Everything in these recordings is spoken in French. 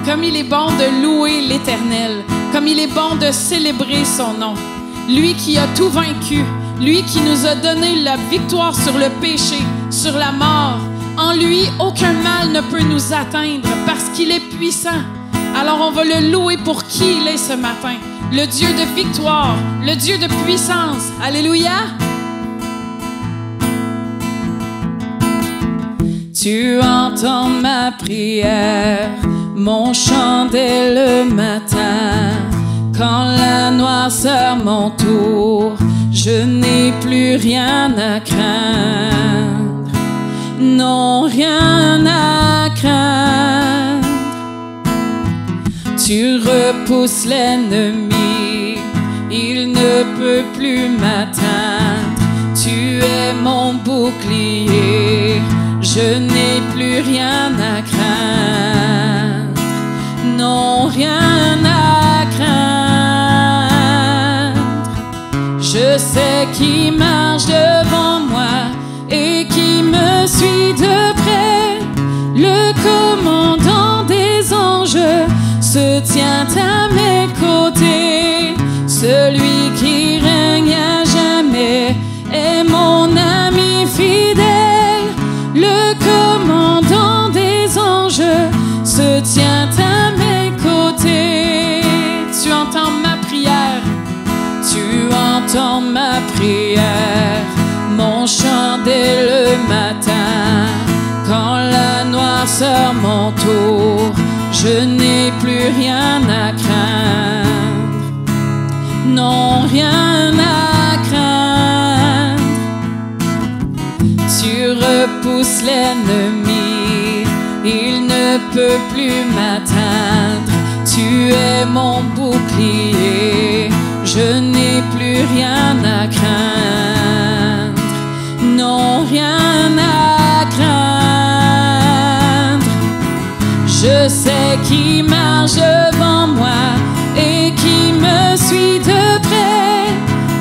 Comme il est bon de louer l'Éternel, comme il est bon de célébrer son nom. Lui qui a tout vaincu, lui qui nous a donné la victoire sur le péché, sur la mort. En lui, aucun mal ne peut nous atteindre parce qu'il est puissant. Alors on va le louer pour qui il est ce matin. Le Dieu de victoire, le Dieu de puissance. Alléluia! Tu entends ma prière, mon chant dès le matin. Quand la noirceur m'entoure, je n'ai plus rien à craindre. Non, rien à craindre. Tu repousses l'ennemi, il ne peut plus m'atteindre. Tu es mon bouclier, je n'ai plus rien à craindre. Non, rien à craindre. Je sais qui marche devant moi et qui me suit de près. Le commandant des anges se tient à mes côtés. Celui qui règne à jamais est mon ami fidèle. Le commandant des anges se tient à mes côtés. Tu entends ma prière, tu entends ma prière, mon chant dès le matin. Quand la noirceur m'entoure, je n'ai plus rien à craindre. Non, rien à craindre. Tu repousses l'ennemi, il ne peut plus m'atteindre. Tu es mon bouclier, je n'ai plus rien à craindre. Non, rien à craindre. Je sais qui marche devant moi et qui me suit de près.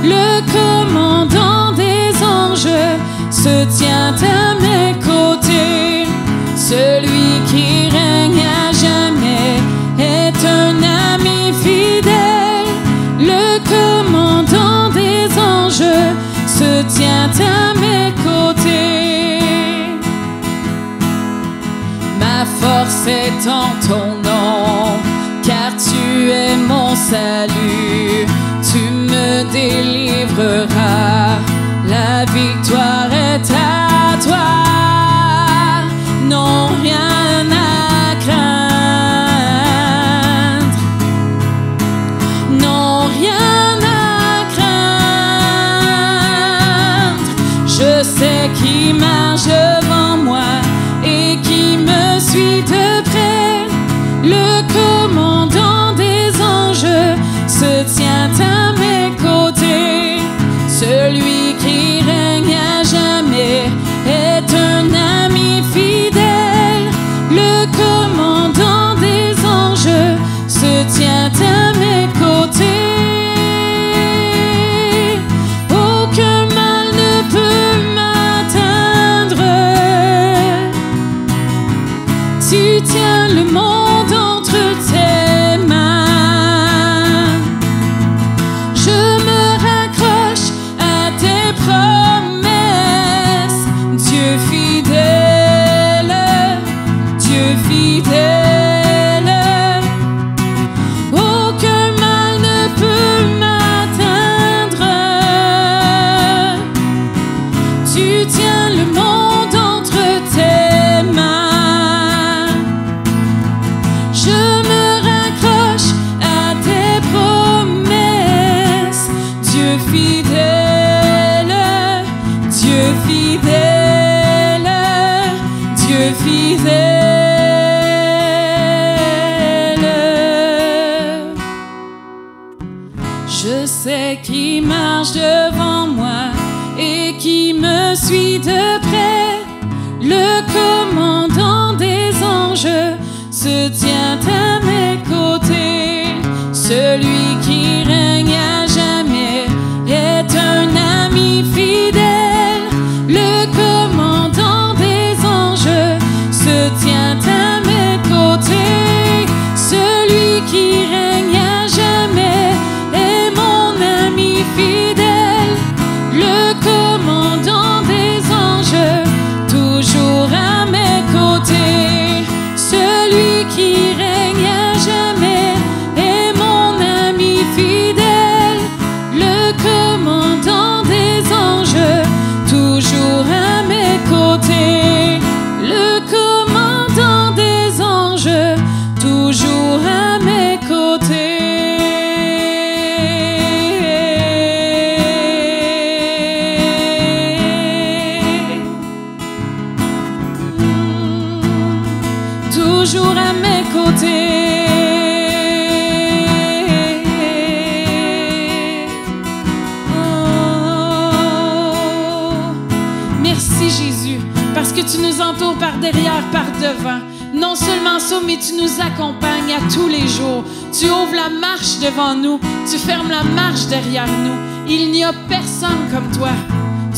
Le commandant des anges se tient à mes côtés. Celui qui règne à jamais est un ami fidèle. Le commandant des anges se tient à mes côtés. Ma force est en ton nom, car tu es mon salut. Tu me délivreras, la victoire est à toi. Non, rien à craindre. Non, rien à craindre. Je sais qui marche devant moi et qui me suit de près. Le commandant des anges se tient à mes côtés. Celui qui règne à jamais est un ami fidèle. Le commandant des anges se tient à mes côtés. Aucun mal ne peut m'atteindre. Tu tiens le monde entre tes mains. Je me raccroche à tes promesses. Dieu fidèle, Dieu fidèle. Aucun mal ne peut m'atteindre. Tu tiens le monde entre tes mains. Je me raccroche à tes promesses. Dieu fidèle, Dieu fidèle, Dieu fidèle. Je sais qui marche devant moi et qui me suit de près. Le commandant des anges se tient à mes côtés. Celui qui règne à jamais est un ami fidèle. Le commandant des anges se tient à mes côtés. entoures par derrière, par devant. Non seulement ça, mais tu nous accompagnes à tous les jours. Tu ouvres la marche devant nous, tu fermes la marche derrière nous. Il n'y a personne comme toi.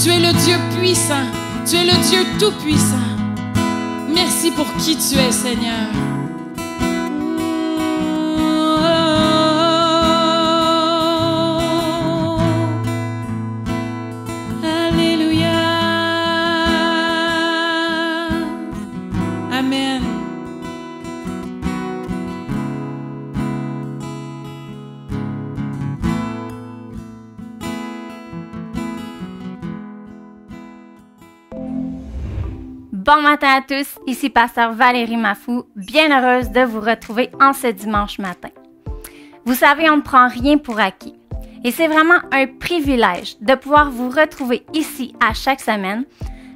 Tu es le Dieu puissant, tu es le Dieu tout-puissant. Merci pour qui tu es, Seigneur. Alléluia. Amen. Bon matin à tous, ici Pasteur Valérie Mafou, bien heureuse de vous retrouver en ce dimanche matin. Vous savez, on ne prend rien pour acquis et c'est vraiment un privilège de pouvoir vous retrouver ici à chaque semaine,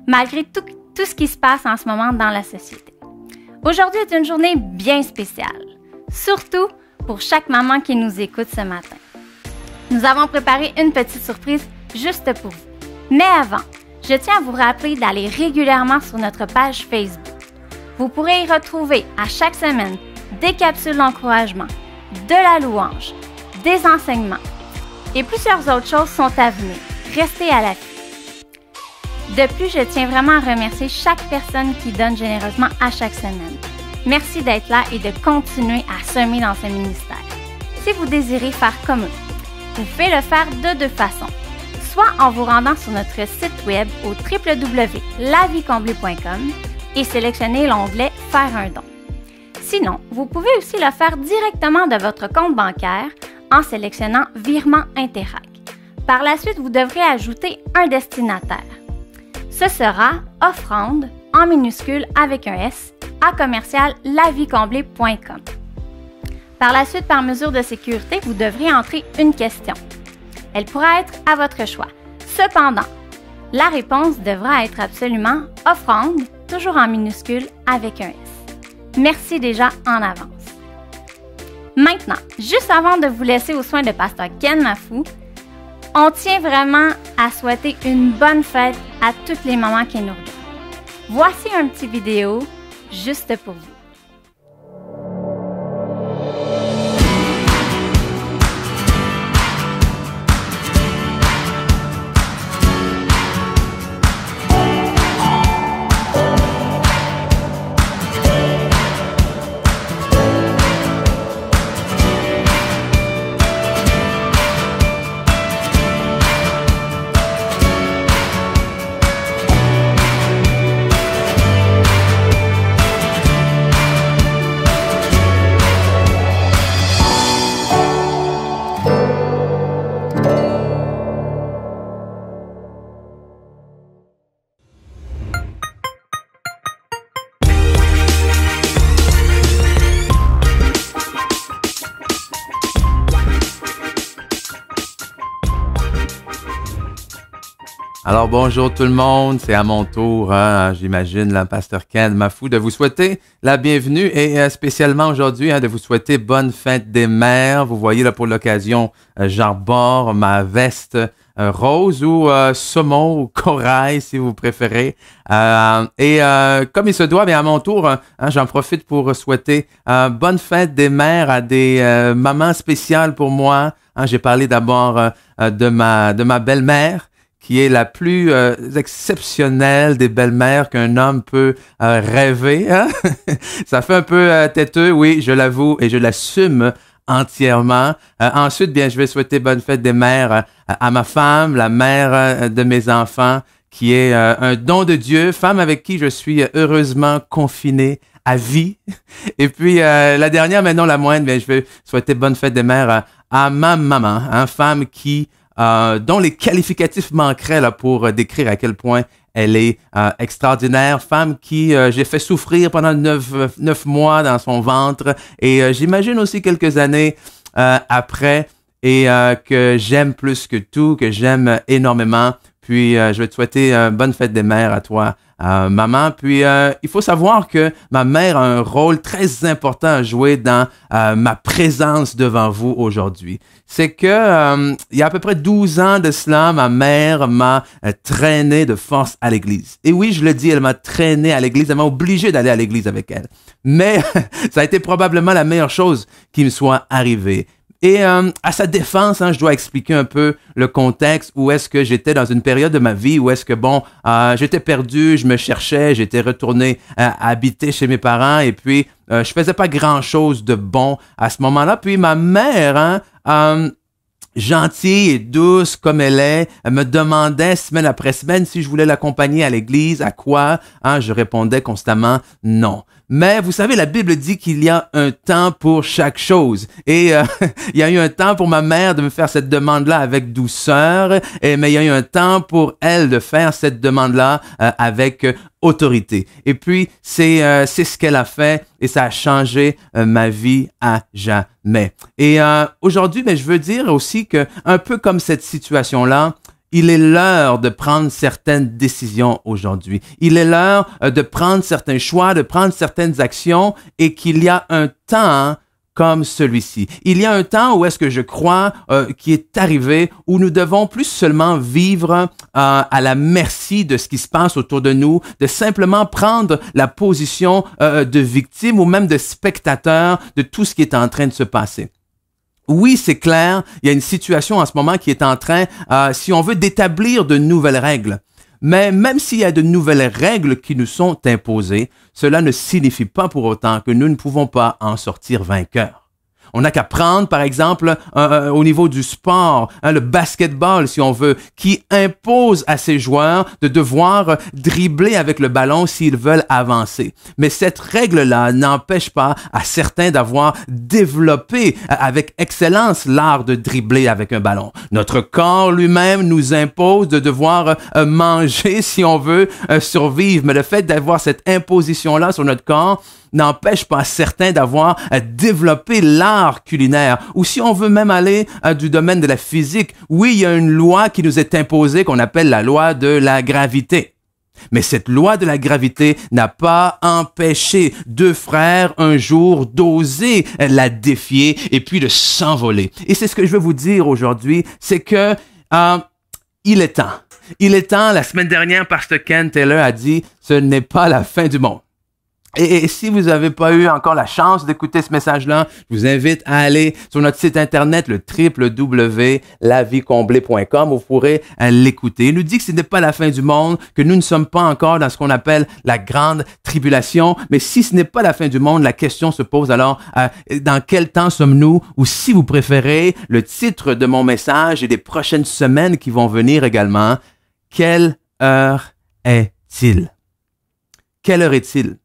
malgré tout ce qui se passe en ce moment dans la société. Aujourd'hui est une journée bien spéciale, surtout pour chaque maman qui nous écoute ce matin. Nous avons préparé une petite surprise juste pour vous. Mais avant, je tiens à vous rappeler d'aller régulièrement sur notre page Facebook. Vous pourrez y retrouver à chaque semaine des capsules d'encouragement, de la louange, des enseignements et plusieurs autres choses sont à venir. Restez à l'affût. De plus, je tiens vraiment à remercier chaque personne qui donne généreusement à chaque semaine. Merci d'être là et de continuer à semer dans ce ministère. Si vous désirez faire comme eux, vous pouvez le faire de deux façons. Soit en vous rendant sur notre site web au www.lavicomblée.com et sélectionner l'onglet « Faire un don ». Sinon, vous pouvez aussi le faire directement de votre compte bancaire en sélectionnant « Virement Interac ». Par la suite, vous devrez ajouter un destinataire. Ce sera « Offrande » en minuscule avec un S à commercial-lavicomblée.com. Par la suite, par mesure de sécurité, vous devrez entrer une question. Elle pourra être à votre choix. Cependant, la réponse devra être absolument « offrande », toujours en minuscule avec un S. Merci déjà en avance. Maintenant, juste avant de vous laisser aux soins de Pasteur Ken Mafou, on tient vraiment à souhaiter une bonne fête à toutes les mamans qui nous regardent. Voici un petit vidéo juste pour vous. Alors bonjour tout le monde, c'est à mon tour, j'imagine, le Pasteur Ken Mafou, de vous souhaiter la bienvenue et spécialement aujourd'hui de vous souhaiter bonne fête des mères. Vous voyez là pour l'occasion, j'arbore ma veste rose ou saumon ou corail si vous préférez. Et comme il se doit, bien à mon tour, j'en profite pour souhaiter bonne fête des mères à des mamans spéciales pour moi. J'ai parlé d'abord de ma belle-mère, qui est la plus exceptionnelle des belles-mères qu'un homme peut rêver. Hein? Ça fait un peu têteux, oui, je l'avoue, et je l'assume entièrement. Ensuite, bien, je vais souhaiter bonne fête des mères à ma femme, la mère de mes enfants, qui est un don de Dieu, femme avec qui je suis heureusement confiné à vie. Et puis, la dernière, mais non la moindre, bien, je vais souhaiter bonne fête des mères à ma maman, femme qui dont les qualificatifs manqueraient là pour décrire à quel point elle est extraordinaire, femme qui j'ai fait souffrir pendant 9 mois dans son ventre et j'imagine aussi quelques années après et que j'aime plus que tout, que j'aime énormément. Puis je vais te souhaiter bonne fête des mères à toi, maman. Puis, il faut savoir que ma mère a un rôle très important à jouer dans ma présence devant vous aujourd'hui. C'est que il y a à peu près 12 ans de cela, ma mère m'a traîné de force à l'église. Et oui, je le dis, elle m'a traîné à l'église, elle m'a obligé d'aller à l'église avec elle. Mais ça a été probablement la meilleure chose qui me soit arrivée. Et à sa défense, je dois expliquer un peu le contexte où est-ce que j'étais dans une période de ma vie où est-ce que, j'étais perdu, je me cherchais, j'étais retourné habiter chez mes parents et puis je faisais pas grand-chose de bon à ce moment-là. Puis ma mère, gentille et douce comme elle est, elle me demandait semaine après semaine si je voulais l'accompagner à l'église, à quoi? Je répondais constamment non. Mais vous savez, la Bible dit qu'il y a un temps pour chaque chose. Et il y a eu un temps pour ma mère de me faire cette demande-là avec douceur, mais il y a eu un temps pour elle de faire cette demande-là avec autorité. Et puis, c'est ce qu'elle a fait et ça a changé ma vie à jamais. Et aujourd'hui, je veux dire aussi que, un peu comme cette situation-là, il est l'heure de prendre certaines décisions aujourd'hui. Il est l'heure de prendre certains choix, de prendre certaines actions et qu'il y a un temps comme celui-ci. Il y a un temps où est-ce que je crois qui est arrivé où nous devons plus seulement vivre à la merci de ce qui se passe autour de nous, de simplement prendre la position de victime ou même de spectateur de tout ce qui est en train de se passer. Oui, c'est clair, il y a une situation en ce moment qui est en train, si on veut, d'établir de nouvelles règles. Mais même s'il y a de nouvelles règles qui nous sont imposées, cela ne signifie pas pour autant que nous ne pouvons pas en sortir vainqueurs. On n'a qu'à prendre, par exemple, au niveau du sport, le basketball, si on veut, qui impose à ses joueurs de devoir dribbler avec le ballon s'ils veulent avancer. Mais cette règle-là n'empêche pas à certains d'avoir développé avec excellence l'art de dribbler avec un ballon. Notre corps lui-même nous impose de devoir manger, si on veut, survivre. Mais le fait d'avoir cette imposition-là sur notre corps n'empêche pas certains d'avoir développé l'art culinaire. Ou si on veut même aller du domaine de la physique, oui, il y a une loi qui nous est imposée qu'on appelle la loi de la gravité. Mais cette loi de la gravité n'a pas empêché deux frères un jour d'oser la défier et puis de s'envoler. Et c'est ce que je veux vous dire aujourd'hui, c'est que il est temps. Il est temps, la semaine dernière, Pasteur Ken Taylor a dit, ce n'est pas la fin du monde. Et si vous n'avez pas eu encore la chance d'écouter ce message-là, je vous invite à aller sur notre site internet, le www.lavicomblée.com, où vous pourrez l'écouter. Il nous dit que ce n'est pas la fin du monde, que nous ne sommes pas encore dans ce qu'on appelle la grande tribulation. Mais si ce n'est pas la fin du monde, la question se pose alors, dans quel temps sommes-nous? Ou si vous préférez, le titre de mon message et des prochaines semaines qui vont venir également, quelle heure est-il? Quelle heure est-il?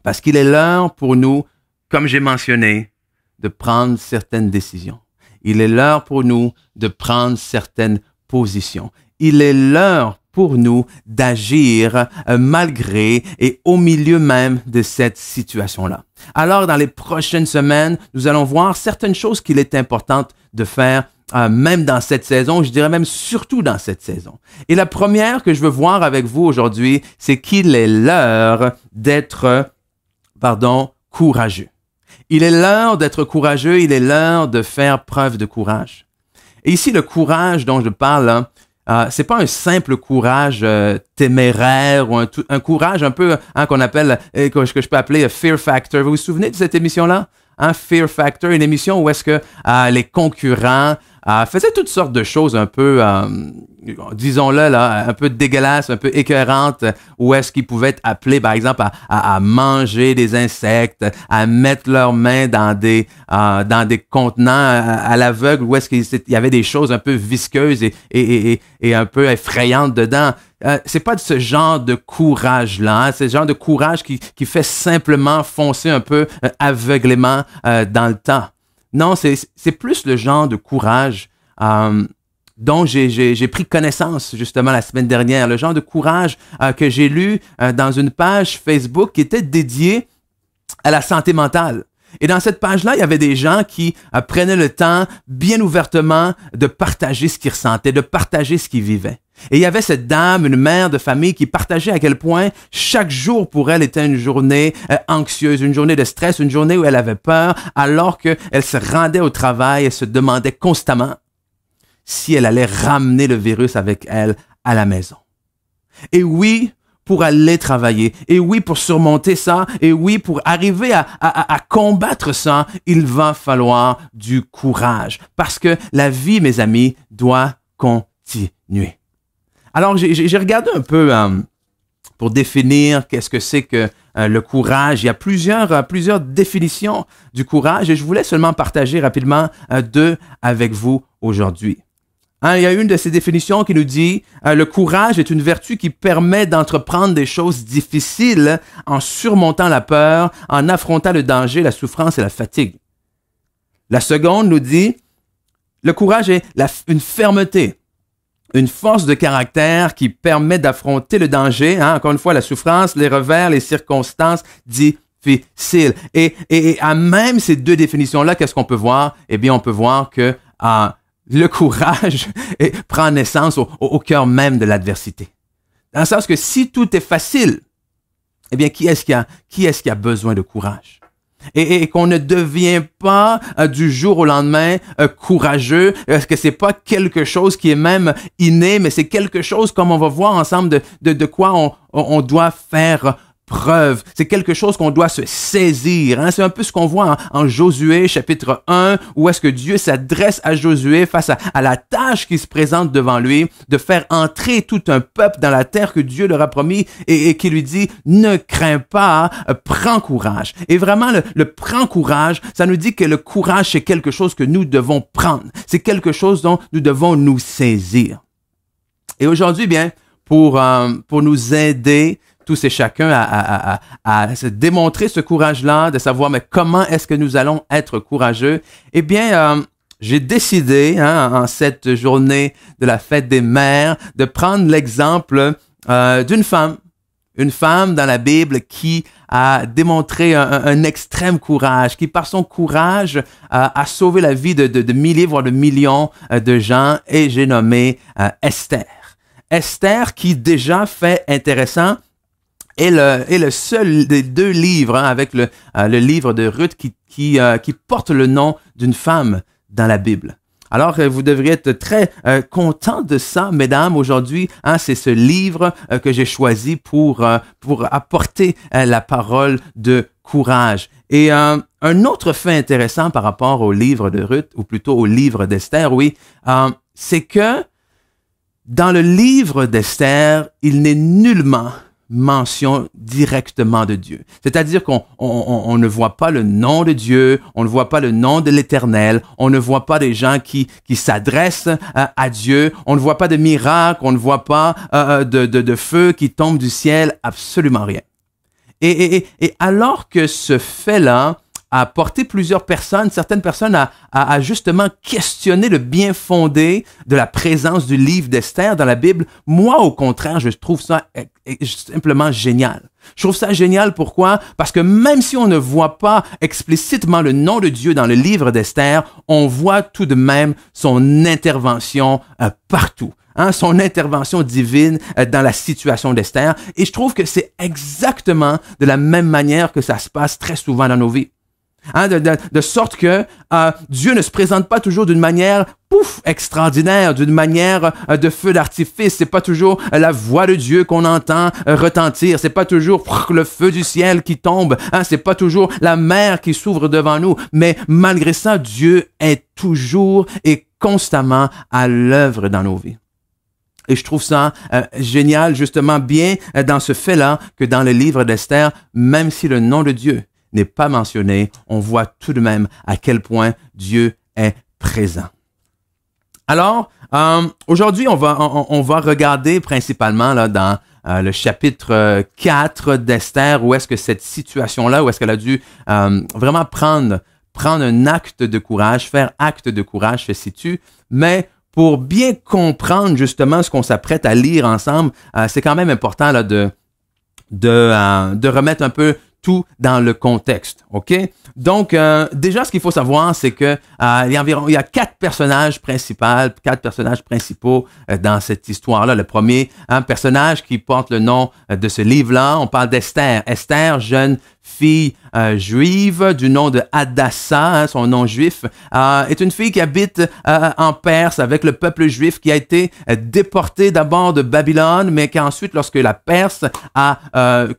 Parce qu'il est l'heure pour nous, comme j'ai mentionné, de prendre certaines décisions. Il est l'heure pour nous de prendre certaines positions. Il est l'heure pour nous d'agir malgré et au milieu même de cette situation-là. Alors, dans les prochaines semaines, nous allons voir certaines choses qu'il est important de faire même dans cette saison, je dirais même surtout dans cette saison. Et la première que je veux voir avec vous aujourd'hui, c'est qu'il est l'heure d'être courageux. Il est l'heure d'être courageux, il est l'heure de faire preuve de courage. Et ici, le courage dont je parle, c'est pas un simple courage téméraire ou un courage un peu qu'on appelle, que je peux appeler Fear Factor. Vous vous souvenez de cette émission-là? Fear Factor, une émission où est-ce que les concurrents faisaient toutes sortes de choses un peu, disons-le, là, un peu dégueulasses, un peu écœurantes, où est-ce qu'ils pouvaient être appelés, par exemple, à manger des insectes, à mettre leurs mains dans des contenants à l'aveugle, où est-ce qu'il y avait des choses un peu visqueuses et un peu effrayantes dedans. C'est pas de ce genre de courage-là, c'est ce genre de courage qui fait simplement foncer un peu aveuglément dans le temps. Non, c'est plus le genre de courage dont j'ai pris connaissance justement la semaine dernière, le genre de courage que j'ai lu dans une page Facebook qui était dédiée à la santé mentale. Et dans cette page-là, il y avait des gens qui prenaient le temps, bien ouvertement, de partager ce qu'ils ressentaient, de partager ce qu'ils vivaient. Et il y avait cette dame, une mère de famille, qui partageait à quel point chaque jour pour elle était une journée anxieuse, une journée de stress, une journée où elle avait peur, alors qu'elle se rendait au travail et se demandait constamment si elle allait ramener le virus avec elle à la maison. Et oui, pour aller travailler, et oui, pour surmonter ça, et oui, pour arriver à combattre ça, il va falloir du courage. Parce que la vie, mes amis, doit continuer. Alors, j'ai regardé un peu pour définir qu'est-ce que c'est que le courage. Il y a plusieurs définitions du courage et je voulais seulement partager rapidement deux avec vous aujourd'hui. Il y a une de ces définitions qui nous dit le courage est une vertu qui permet d'entreprendre des choses difficiles en surmontant la peur, en affrontant le danger, la souffrance et la fatigue. La seconde nous dit le courage est une fermeté, une force de caractère qui permet d'affronter le danger, encore une fois la souffrance, les revers, les circonstances difficiles. Et à même ces deux définitions-là, qu'est-ce qu'on peut voir? Eh bien, on peut voir que le courage prend naissance au cœur même de l'adversité. Dans le sens que si tout est facile, eh bien, qui est-ce qui a besoin de courage? Et qu'on ne devient pas du jour au lendemain courageux, parce que c'est pas quelque chose qui est même inné, mais c'est quelque chose, comme on va voir ensemble, de quoi on doit faire preuve. C'est quelque chose qu'on doit se saisir. C'est un peu ce qu'on voit en Josué chapitre 1, où est-ce que Dieu s'adresse à Josué face à la tâche qui se présente devant lui, de faire entrer tout un peuple dans la terre que Dieu leur a promis et qui lui dit « Ne crains pas, prends courage ». Et vraiment, le prends courage, ça nous dit que le courage, c'est quelque chose que nous devons prendre. C'est quelque chose dont nous devons nous saisir. Et aujourd'hui, bien, pour nous aider tous et chacun à se démontrer ce courage-là, de savoir mais comment est-ce que nous allons être courageux, eh bien, j'ai décidé, en cette journée de la fête des mères, de prendre l'exemple d'une femme. Une femme dans la Bible qui a démontré un extrême courage, qui par son courage a sauvé la vie de milliers, voire de millions de gens, et j'ai nommé Esther. Esther qui déjà fait intéressant, est le seul des deux livres, avec le livre de Ruth qui porte le nom d'une femme dans la Bible. Alors, vous devriez être très content de ça, mesdames, aujourd'hui. C'est ce livre que j'ai choisi pour apporter la parole de courage. Et un autre fait intéressant par rapport au livre de Ruth, ou plutôt au livre d'Esther, oui, c'est que dans le livre d'Esther, il n'est nullement mention directement de Dieu. C'est-à-dire qu'on ne voit pas le nom de Dieu, on ne voit pas le nom de l'Éternel, on ne voit pas des gens qui s'adressent à Dieu, on ne voit pas de miracles, on ne voit pas de feu qui tombe du ciel, absolument rien. Et alors que ce fait-là a porté plusieurs personnes, certaines personnes à justement questionner le bien fondé de la présence du livre d'Esther dans la Bible, moi, au contraire, je trouve ça simplement génial. Je trouve ça génial, pourquoi? Parce que même si on ne voit pas explicitement le nom de Dieu dans le livre d'Esther, on voit tout de même son intervention partout. Son intervention divine dans la situation d'Esther. Et je trouve que c'est exactement de la même manière que ça se passe très souvent dans nos vies. De sorte que Dieu ne se présente pas toujours d'une manière extraordinaire, d'une manière de feu d'artifice. C'est pas toujours la voix de Dieu qu'on entend retentir. C'est pas toujours le feu du ciel qui tombe. C'est pas toujours la mer qui s'ouvre devant nous. Mais malgré ça, Dieu est toujours et constamment à l'œuvre dans nos vies. Et je trouve ça génial, justement, bien dans ce fait-là que dans le livre d'Esther, même si le nom de Dieu n'est pas mentionné, on voit tout de même à quel point Dieu est présent. Alors, aujourd'hui, on va regarder principalement là dans le chapitre 4 d'Esther, où est-ce que cette situation-là, où est-ce qu'elle a dû vraiment prendre un acte de courage, faire acte de courage se situe, mais pour bien comprendre justement ce qu'on s'apprête à lire ensemble, c'est quand même important là de remettre un peu tout dans le contexte, ok? Donc, déjà, ce qu'il faut savoir, c'est que il y a quatre personnages principaux dans cette histoire-là. Le premier, un personnage qui porte le nom de ce livre-là, on parle d'Esther. Esther, jeune fille juive du nom de Hadassah, son nom juif, est une fille qui habite en Perse avec le peuple juif qui a été déporté d'abord de Babylone, mais qu'ensuite, lorsque la Perse a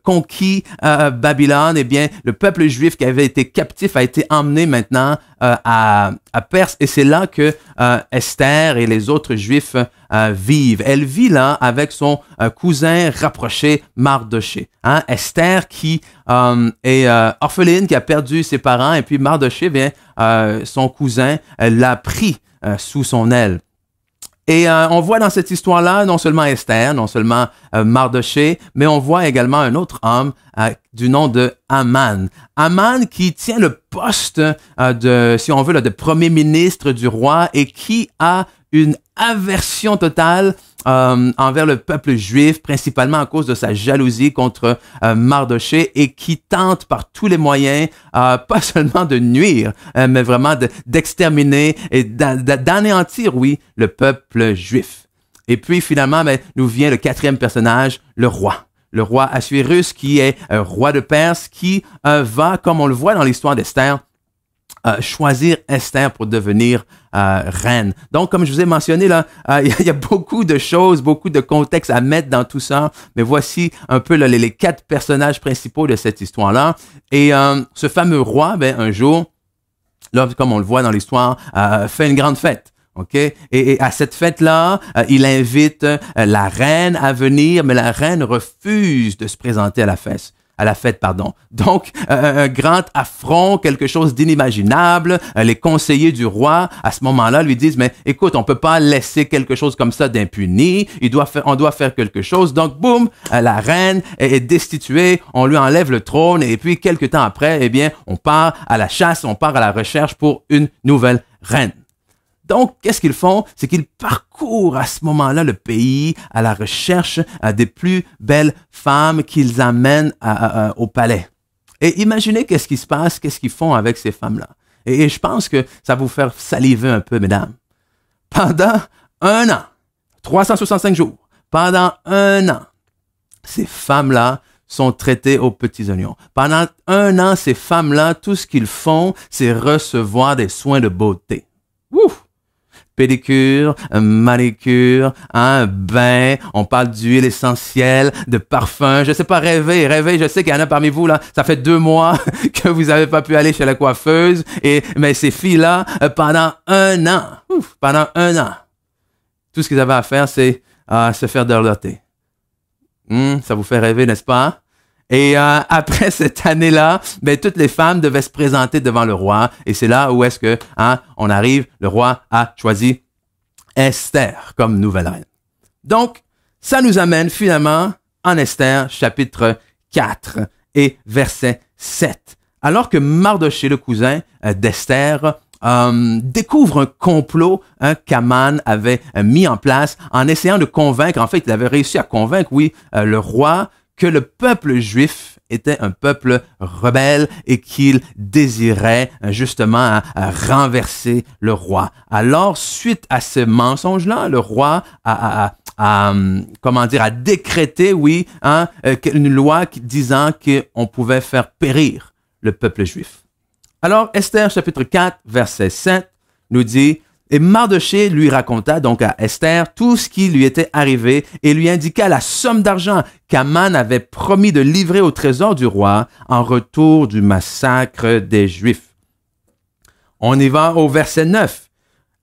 conquis Babylone, eh bien, le peuple juif qui avait été captif a été emmené maintenant à Perse, et c'est là que Esther et les autres Juifs vivent. Elle vit là avec son cousin rapproché Mardoché. Esther qui est orpheline, qui a perdu ses parents, et puis Mardoché, son cousin, l'a pris sous son aile. Et on voit dans cette histoire-là non seulement Esther, non seulement Mardoché, mais on voit également un autre homme du nom de Haman. Haman qui tient le poste si on veut, de premier ministre du roi et qui a une aversion totale envers le peuple juif, principalement à cause de sa jalousie contre Mardoché, et qui tente par tous les moyens, pas seulement de nuire, mais vraiment d'exterminer et d'anéantir, oui, le peuple juif. Et puis finalement, nous vient le quatrième personnage, le roi. Le roi Assuérus, qui est roi de Perse, qui va, comme on le voit dans l'histoire d'Esther, choisir Esther pour devenir reine. Donc, comme je vous ai mentionné, là, il y a beaucoup de choses, beaucoup de contexte à mettre dans tout ça, mais voici un peu là, les quatre personnages principaux de cette histoire-là. Et ce fameux roi, un jour, là, comme on le voit dans l'histoire, fait une grande fête. OK? Et à cette fête-là, il invite la reine à venir, mais la reine refuse de se présenter à la fête. Donc, un grand affront, quelque chose d'inimaginable. Les conseillers du roi, à ce moment-là, lui disent, mais écoute, on peut pas laisser quelque chose comme ça d'impuni. On doit faire quelque chose. Donc, boum, la reine est destituée. On lui enlève le trône. Et puis, quelque temps après, eh bien, on part à la chasse, on part à la recherche pour une nouvelle reine. Donc, qu'est-ce qu'ils font? C'est qu'ils parcourent à ce moment-là le pays à la recherche des plus belles femmes qu'ils amènent au palais. Et imaginez qu'est-ce qui se passe, qu'est-ce qu'ils font avec ces femmes-là. Et je pense que ça va vous faire saliver un peu, mesdames. Pendant 1 an, 365 jours, pendant 1 an, ces femmes-là sont traitées aux petits oignons. Pendant 1 an, ces femmes-là, tout ce qu'ils font, c'est recevoir des soins de beauté. Ouf! Pédicure, manicure, un bain, on parle d'huile essentielle, de parfum, je sais pas, rêver, je sais qu'il y en a parmi vous, là, ça fait 2 mois que vous avez pas pu aller chez la coiffeuse, mais ces filles-là, pendant 1 an, tout ce qu'ils avaient à faire, c'est se faire dorloter. Ça vous fait rêver, n'est-ce pas? Et après cette année-là, toutes les femmes devaient se présenter devant le roi. Et c'est là où est-ce que on arrive, le roi a choisi Esther comme nouvelle reine. Donc, ça nous amène finalement en Esther, chapitre 4 et verset 7. Alors que Mardoché, le cousin d'Esther, découvre un complot qu'Haman avait mis en place en essayant de convaincre, en fait, il avait réussi à convaincre, le roi, que le peuple juif était un peuple rebelle et qu'il désirait justement renverser le roi. Alors, suite à ce mensonge-là, le roi a décrété, une loi disant qu'on pouvait faire périr le peuple juif. Alors, Esther, chapitre 4, verset 7, nous dit: et Mardoché lui raconta donc à Esther tout ce qui lui était arrivé et lui indiqua la somme d'argent qu'Haman avait promis de livrer au trésor du roi en retour du massacre des Juifs. On y va au verset 9.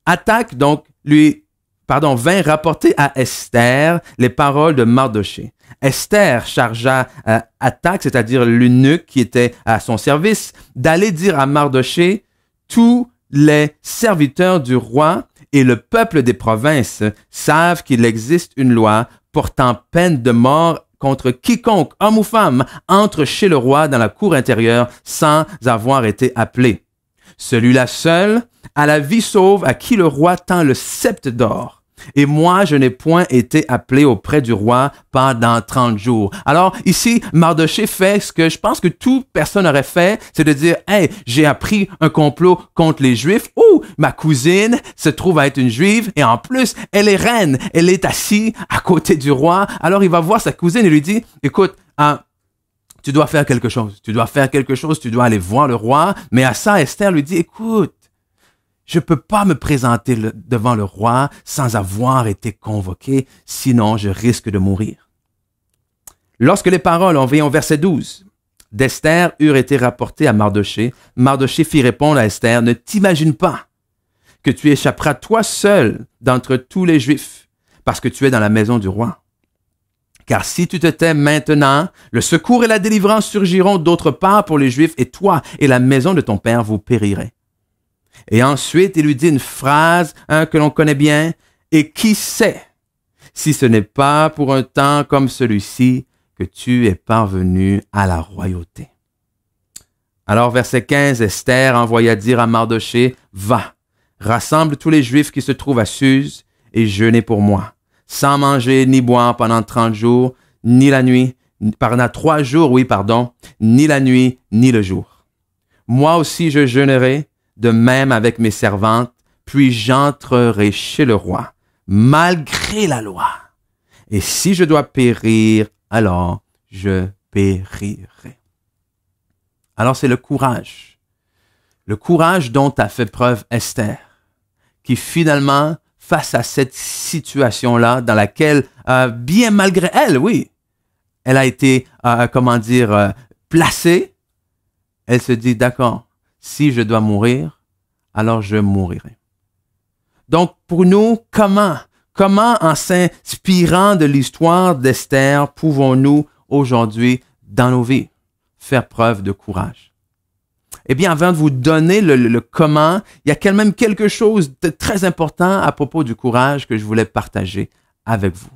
Attaque donc vint rapporter à Esther les paroles de Mardoché. Esther chargea Attaque, c'est-à-dire l'eunuque qui était à son service, d'aller dire à Mardoché: tous les serviteurs du roi et le peuple des provinces savent qu'il existe une loi portant peine de mort contre quiconque, homme ou femme, entre chez le roi dans la cour intérieure sans avoir été appelé. Celui-là seul a la vie sauve à qui le roi tend le sceptre d'or. Et moi, je n'ai point été appelé auprès du roi pendant 30 jours. Alors, ici, Mardochée fait ce que je pense que toute personne aurait fait, c'est de dire, hey, j'ai appris un complot contre les Juifs. Ouh, ma cousine se trouve à être une Juive et en plus, elle est reine. Elle est assise à côté du roi. Alors, il va voir sa cousine et lui dit, écoute, tu dois faire quelque chose. Tu dois faire quelque chose. Tu dois aller voir le roi. Mais à ça, Esther lui dit, écoute, je peux pas me présenter devant le roi sans avoir été convoqué, sinon je risque de mourir. Lorsque les paroles, on vient au verset 12, d'Esther eurent été rapportées à Mardochée, Mardochée fit répondre à Esther, ne t'imagine pas que tu échapperas toi seul d'entre tous les Juifs, parce que tu es dans la maison du roi. Car si tu te tais maintenant, le secours et la délivrance surgiront d'autre part pour les Juifs, et toi et la maison de ton père vous périrez. Et ensuite, il lui dit une phrase que l'on connaît bien. Et qui sait si ce n'est pas pour un temps comme celui-ci que tu es parvenu à la royauté. Alors, verset 15, Esther envoya dire à Mardochée, va, rassemble tous les Juifs qui se trouvent à Suse et jeûnez pour moi, sans manger ni boire pendant 30 jours, ni la nuit, pendant 3 jours, ni la nuit, ni le jour. Moi aussi je jeûnerai, de même avec mes servantes, puis j'entrerai chez le roi, malgré la loi. Et si je dois périr, alors je périrai. Alors c'est le courage dont a fait preuve Esther, qui finalement, face à cette situation-là, dans laquelle, bien malgré elle, oui, elle a été, placée, elle se dit, d'accord, si je dois mourir, alors je mourirai. Donc, pour nous, comment en s'inspirant de l'histoire d'Esther, pouvons-nous aujourd'hui, dans nos vies, faire preuve de courage? Eh bien, avant de vous donner le comment, il y a quand même quelque chose de très important à propos du courage que je voulais partager avec vous.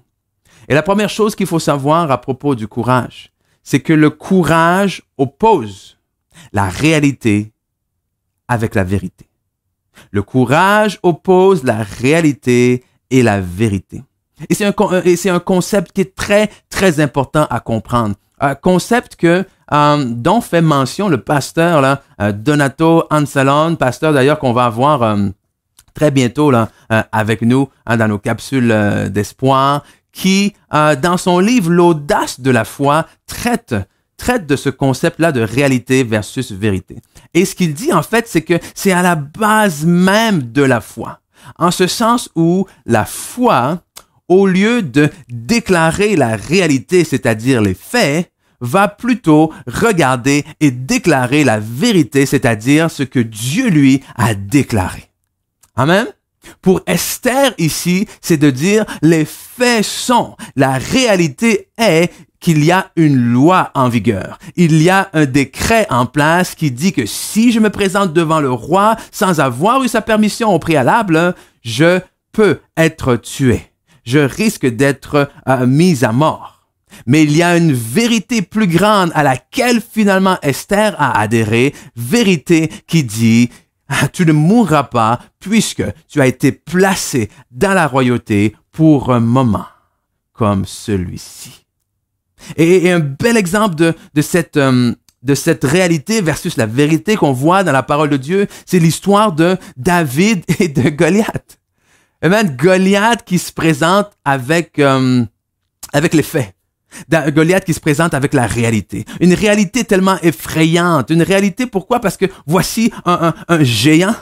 Et la première chose qu'il faut savoir à propos du courage, c'est que le courage oppose la réalité avec la vérité. Le courage oppose la réalité et la vérité. Et c'est un concept qui est très, très important à comprendre. Un concept dont fait mention le pasteur Donato Ansalone, pasteur d'ailleurs qu'on va avoir très bientôt avec nous dans nos capsules d'espoir, qui, dans son livre L'audace de la foi, traite de ce concept-là de réalité versus vérité. Et ce qu'il dit, en fait, c'est que c'est à la base même de la foi. En ce sens où la foi, au lieu de déclarer la réalité, c'est-à-dire les faits, va plutôt regarder et déclarer la vérité, c'est-à-dire ce que Dieu, lui, a déclaré. Amen? Pour Esther ici, c'est de dire les faits sont, la réalité est qu'il y a une loi en vigueur. Il y a un décret en place qui dit que si je me présente devant le roi sans avoir eu sa permission au préalable, je peux être tué. Je risque d'être mis à mort. Mais il y a une vérité plus grande à laquelle finalement Esther a adhéré, vérité qui dit tu ne mourras pas puisque tu as été placé dans la royauté pour un moment comme celui-ci. Et un bel exemple de cette réalité versus la vérité qu'on voit dans la parole de Dieu, c'est l'histoire de David et de Goliath. Amen. Goliath qui se présente avec les faits. Goliath qui se présente avec la réalité. Une réalité tellement effrayante. Une réalité, pourquoi? Parce que voici un géant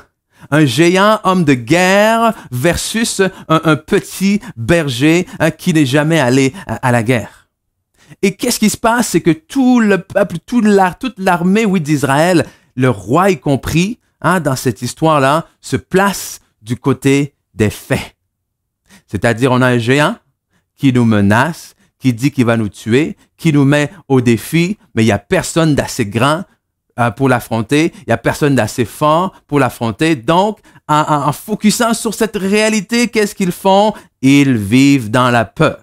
homme de guerre versus un petit berger qui n'est jamais allé à la guerre. Et qu'est-ce qui se passe? C'est que tout le peuple, toute l'armée, d'Israël, le roi y compris, dans cette histoire-là, se place du côté des faits. C'est-à-dire, on a un géant qui nous menace, qui dit qu'il va nous tuer, qui nous met au défi, mais il n'y a personne d'assez grand pour l'affronter, il n'y a personne d'assez fort pour l'affronter. Donc, en focusant sur cette réalité, qu'est-ce qu'ils font? Ils vivent dans la peur.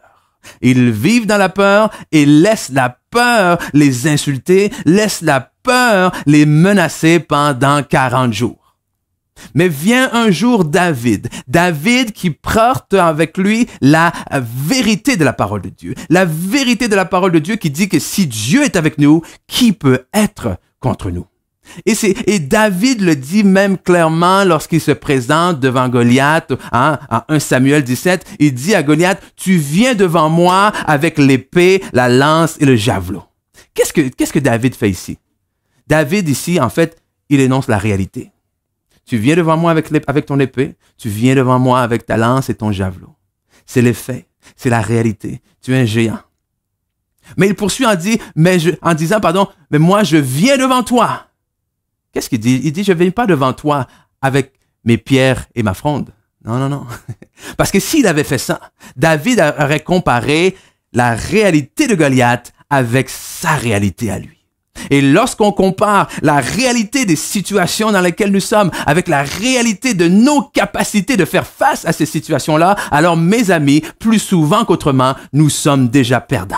Ils vivent dans la peur et laissent la peur les insulter, laissent la peur les menacer pendant 40 jours. Mais vient un jour David qui porte avec lui la vérité de la parole de Dieu. La vérité de la parole de Dieu qui dit que si Dieu est avec nous, qui peut être contre nous? Et David le dit même clairement lorsqu'il se présente devant Goliath, en 1 Samuel 17, il dit à Goliath, tu viens devant moi avec l'épée, la lance et le javelot. Qu'est-ce que David fait ici? David ici, en fait, il énonce la réalité. Tu viens devant moi avec ton épée, tu viens devant moi avec ta lance et ton javelot. C'est les faits, c'est la réalité. Tu es un géant. Mais il poursuit en disant, mais moi je viens devant toi. Qu'est-ce qu'il dit? Il dit, je ne viens pas devant toi avec mes pierres et ma fronde. Non. Parce que s'il avait fait ça, David aurait comparé la réalité de Goliath avec sa réalité à lui. Et lorsqu'on compare la réalité des situations dans lesquelles nous sommes avec la réalité de nos capacités de faire face à ces situations-là, alors mes amis, plus souvent qu'autrement, nous sommes déjà perdants.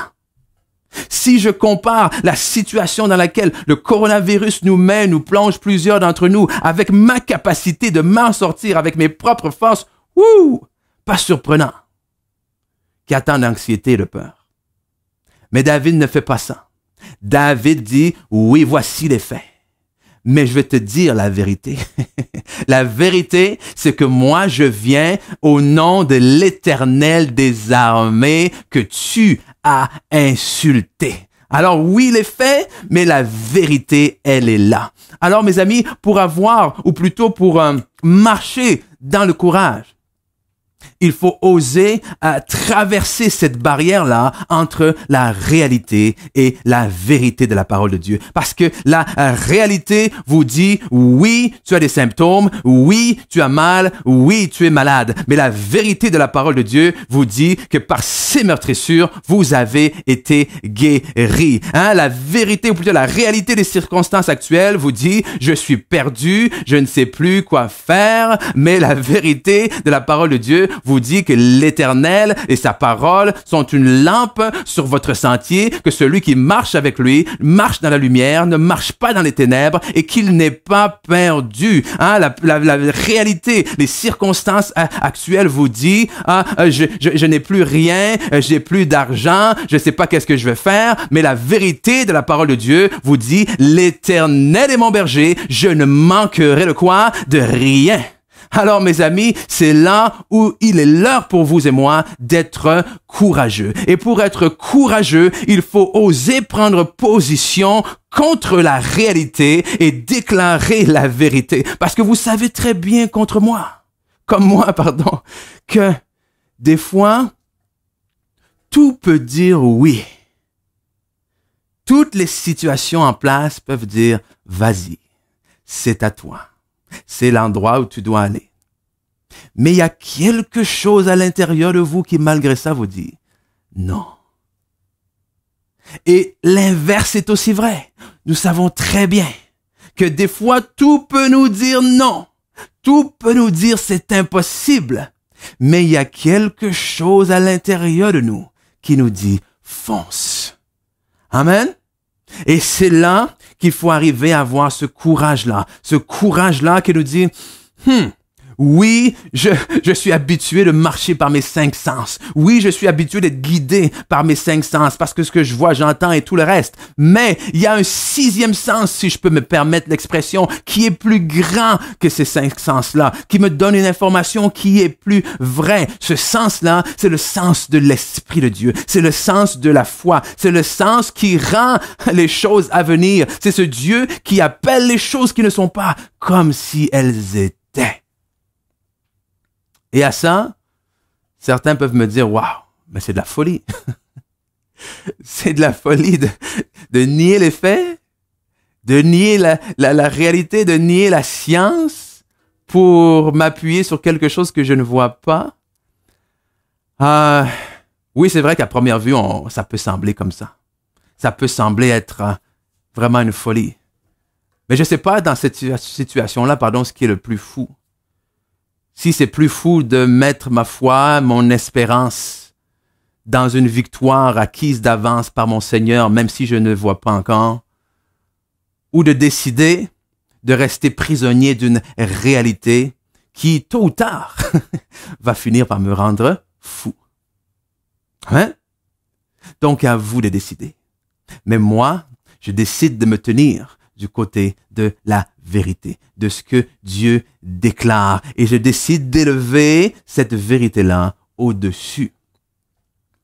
Si je compare la situation dans laquelle le coronavirus nous plonge plusieurs d'entre nous avec ma capacité de m'en sortir avec mes propres forces, pas surprenant qu'il y a tant d'anxiété et de peur. Mais David ne fait pas ça. David dit, oui, voici les faits. Mais je vais te dire la vérité. La vérité, c'est que moi, je viens au nom de l'Éternel des armées que tu as insulté. Alors oui, les faits, mais la vérité, elle est là. Alors mes amis, pour marcher dans le courage, il faut oser traverser cette barrière-là entre la réalité et la vérité de la parole de Dieu. Parce que la réalité vous dit, oui, tu as des symptômes, oui, tu as mal, oui, tu es malade. Mais la vérité de la parole de Dieu vous dit que par ses meurtrissures, vous avez été guéris. La vérité, ou plutôt la réalité des circonstances actuelles vous dit, je suis perdu, je ne sais plus quoi faire. Mais la vérité de la parole de Dieu vous dit que l'Éternel et sa parole sont une lampe sur votre sentier, que celui qui marche avec lui marche dans la lumière, ne marche pas dans les ténèbres et qu'il n'est pas perdu. La réalité, les circonstances actuelles vous dit, je n'ai plus rien, j'ai plus d'argent, je ne sais pas qu'est-ce que je vais faire, mais la vérité de la parole de Dieu vous dit, l'Éternel est mon berger, je ne manquerai de quoi? De rien. Alors, mes amis, c'est là où il est l'heure pour vous et moi d'être courageux. Et pour être courageux, il faut oser prendre position contre la réalité et déclarer la vérité. Parce que vous savez très bien comme moi, que des fois, tout peut dire oui. Toutes les situations en place peuvent dire, vas-y, c'est à toi. C'est l'endroit où tu dois aller. Mais il y a quelque chose à l'intérieur de vous qui, malgré ça, vous dit non. Et l'inverse est aussi vrai. Nous savons très bien que des fois, tout peut nous dire non. Tout peut nous dire c'est impossible. Mais il y a quelque chose à l'intérieur de nous qui nous dit fonce. Amen. Et c'est là qu'il faut arriver à avoir ce courage-là qui nous dit, oui, je suis habitué de marcher par mes 5 sens. Oui, je suis habitué d'être guidé par mes 5 sens parce que ce que je vois, j'entends et tout le reste. Mais il y a un 6e sens, si je peux me permettre l'expression, qui est plus grand que ces 5 sens-là, qui me donne une information qui est plus vraie. Ce sens-là, c'est le sens de l'Esprit de Dieu. C'est le sens de la foi. C'est le sens qui rend les choses à venir. C'est ce Dieu qui appelle les choses qui ne sont pas comme si elles étaient. Et à ça, certains peuvent me dire, waouh, mais c'est de la folie. C'est de la folie de nier les faits, de nier la réalité, de nier la science pour m'appuyer sur quelque chose que je ne vois pas. Oui, c'est vrai qu'à première vue, ça peut sembler comme ça. Ça peut sembler être vraiment une folie. Mais je ne sais pas dans cette situation-là, ce qui est le plus fou. Si c'est plus fou de mettre ma foi, mon espérance dans une victoire acquise d'avance par mon Seigneur, même si je ne vois pas encore, ou de décider de rester prisonnier d'une réalité qui, tôt ou tard, va finir par me rendre fou. Hein? Donc, à vous de décider. Mais moi, je décide de me tenir du côté de la vérité, de ce que Dieu déclare. Et je décide d'élever cette vérité-là au-dessus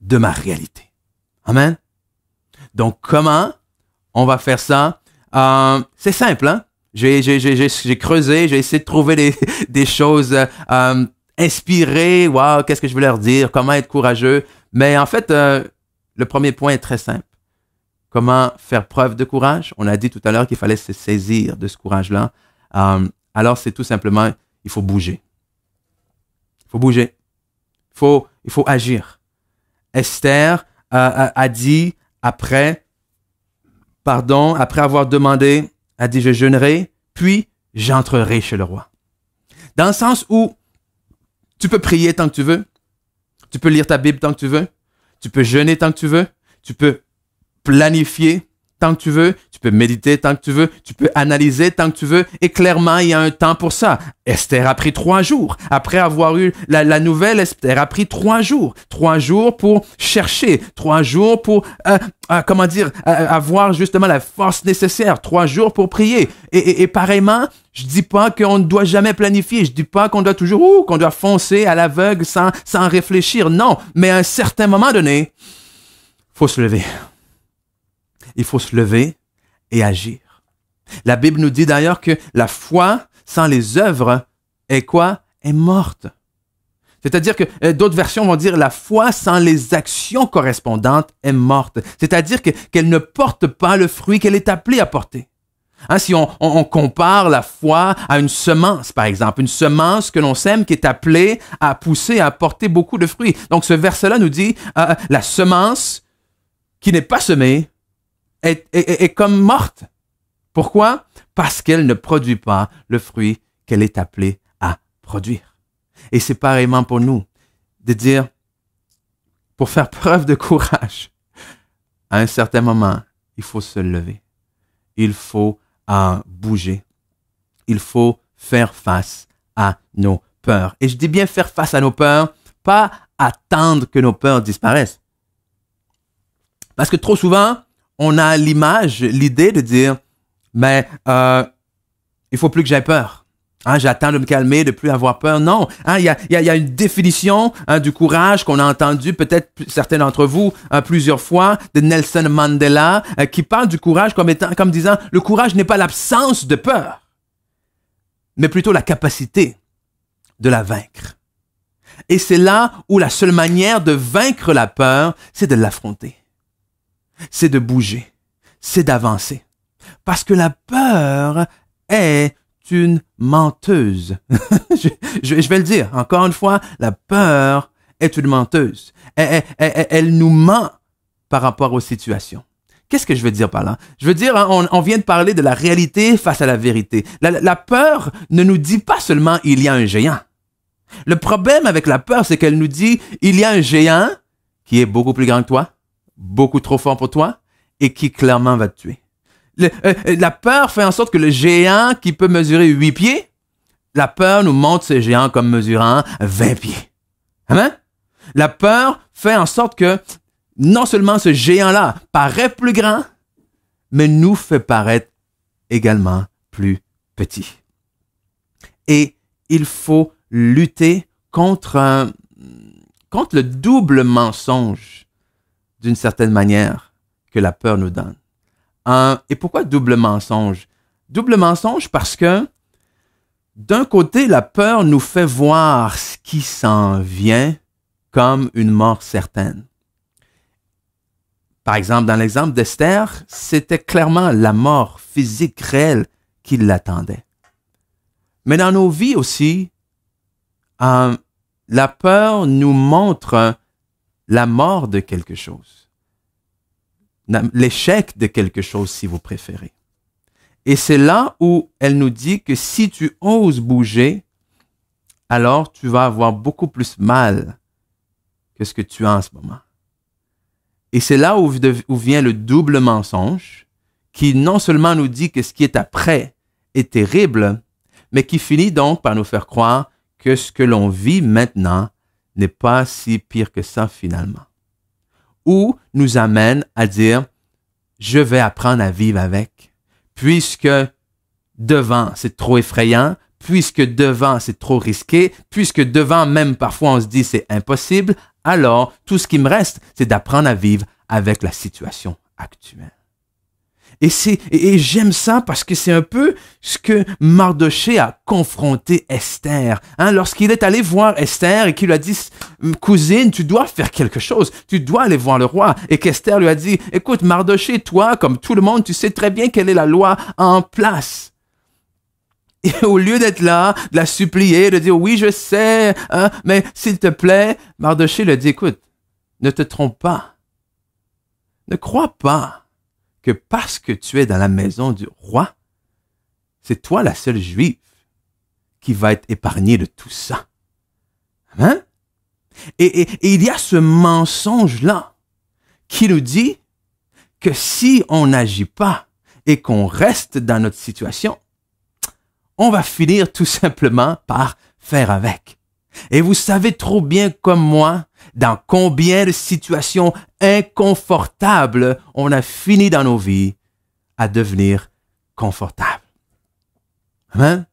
de ma réalité. Amen? Donc, comment on va faire ça? C'est simple, hein? J'ai creusé, j'ai essayé de trouver des choses inspirées. Wow, qu'est-ce que je veux leur dire? Comment être courageux? Mais en fait, le premier point est très simple. Comment faire preuve de courage? On a dit tout à l'heure qu'il fallait se saisir de ce courage-là. Alors, c'est tout simplement, il faut bouger. Il faut bouger. Il faut agir. Esther a dit, après avoir demandé, a dit, je jeûnerai, puis j'entrerai chez le roi. Dans le sens où tu peux prier tant que tu veux, tu peux lire ta Bible tant que tu veux, tu peux jeûner tant que tu veux, tu peux planifier tant que tu veux, tu peux méditer tant que tu veux, tu peux analyser tant que tu veux, et clairement, il y a un temps pour ça. Esther a pris 3 jours. Après avoir eu la nouvelle, Esther a pris 3 jours. 3 jours pour chercher, 3 jours pour, avoir justement la force nécessaire, 3 jours pour prier. Et pareillement, je dis pas qu'on ne doit jamais planifier, je dis pas qu'on doit toujours, qu'on doit foncer à l'aveugle sans réfléchir. Non, mais à un certain moment donné, faut se lever. Il faut se lever et agir. La Bible nous dit d'ailleurs que la foi sans les œuvres est quoi? Est morte. C'est-à-dire que d'autres versions vont dire la foi sans les actions correspondantes est morte. C'est-à-dire qu'elle ne porte pas le fruit qu'elle est appelée à porter. Hein, si on compare la foi à une semence, par exemple, une semence que l'on sème qui est appelée à pousser, à porter beaucoup de fruits. Donc ce verset-là nous dit la semence qui n'est pas semée est comme morte. Pourquoi? Parce qu'elle ne produit pas le fruit qu'elle est appelée à produire. Et c'est pareillement pour nous, de dire, pour faire preuve de courage, à un certain moment, il faut se lever. Il faut bouger. Il faut faire face à nos peurs. Et je dis bien faire face à nos peurs, pas attendre que nos peurs disparaissent. Parce que trop souvent, on a l'idée de dire, mais il faut plus que j'aie peur. Hein, j'attends de me calmer, de plus avoir peur. Non, hein, il y a une définition du courage qu'on a entendu peut-être certains d'entre vous plusieurs fois de Nelson Mandela qui parle du courage comme disant le courage n'est pas l'absence de peur, mais plutôt la capacité de la vaincre. Et c'est là où la seule manière de vaincre la peur, c'est de l'affronter. C'est de bouger, c'est d'avancer. Parce que la peur est une menteuse. je vais le dire, encore une fois, la peur est une menteuse. Elle nous ment par rapport aux situations. Qu'est-ce que je veux dire par là? Je veux dire, on vient de parler de la réalité face à la vérité. La peur ne nous dit pas seulement « il y a un géant ». Le problème avec la peur, c'est qu'elle nous dit « il y a un géant qui est beaucoup plus grand que toi ». Beaucoup trop fort pour toi et qui clairement va te tuer. La peur fait en sorte que le géant qui peut mesurer 8 pieds, la peur nous montre ce géant comme mesurant 20 pieds. Amen? La peur fait en sorte que non seulement ce géant-là paraît plus grand, mais nous fait paraître également plus petit. Et il faut lutter contre le double mensonge d'une certaine manière que la peur nous donne. Et pourquoi double mensonge? Double mensonge parce que d'un côté, la peur nous fait voir ce qui s'en vient comme une mort certaine. Par exemple, dans l'exemple d'Esther, c'était clairement la mort physique réelle qui l'attendait. Mais dans nos vies aussi, la peur nous montre la mort de quelque chose. L'échec de quelque chose, si vous préférez. Et c'est là où elle nous dit que si tu oses bouger, alors tu vas avoir beaucoup plus mal que ce que tu as en ce moment. Et c'est là où vient le double mensonge qui non seulement nous dit que ce qui est après est terrible, mais qui finit donc par nous faire croire que ce que l'on vit maintenant n'est pas si pire que ça finalement. Ou nous amène à dire, je vais apprendre à vivre avec, puisque devant c'est trop effrayant, puisque devant c'est trop risqué, puisque devant même parfois on se dit c'est impossible, alors tout ce qui me reste, c'est d'apprendre à vivre avec la situation actuelle. Et j'aime ça parce que c'est un peu ce que Mardochée a confronté Esther. Lorsqu'il est allé voir Esther et qu'il lui a dit, cousine, tu dois faire quelque chose, tu dois aller voir le roi. Et qu'Esther lui a dit, écoute Mardochée, toi, comme tout le monde, tu sais très bien quelle est la loi en place. Et au lieu d'être là, de la supplier, de dire, oui, je sais, mais s'il te plaît, Mardochée lui a dit, écoute, ne te trompe pas. Ne crois pas que parce que tu es dans la maison du roi, c'est toi la seule juive qui va être épargnée de tout ça. Hein? Et il y a ce mensonge-là qui nous dit que si on n'agit pas et qu'on reste dans notre situation, on va finir tout simplement par faire avec. Et vous savez trop bien comme moi dans combien de situations inconfortables on a fini dans nos vies à devenir confortables. Hein?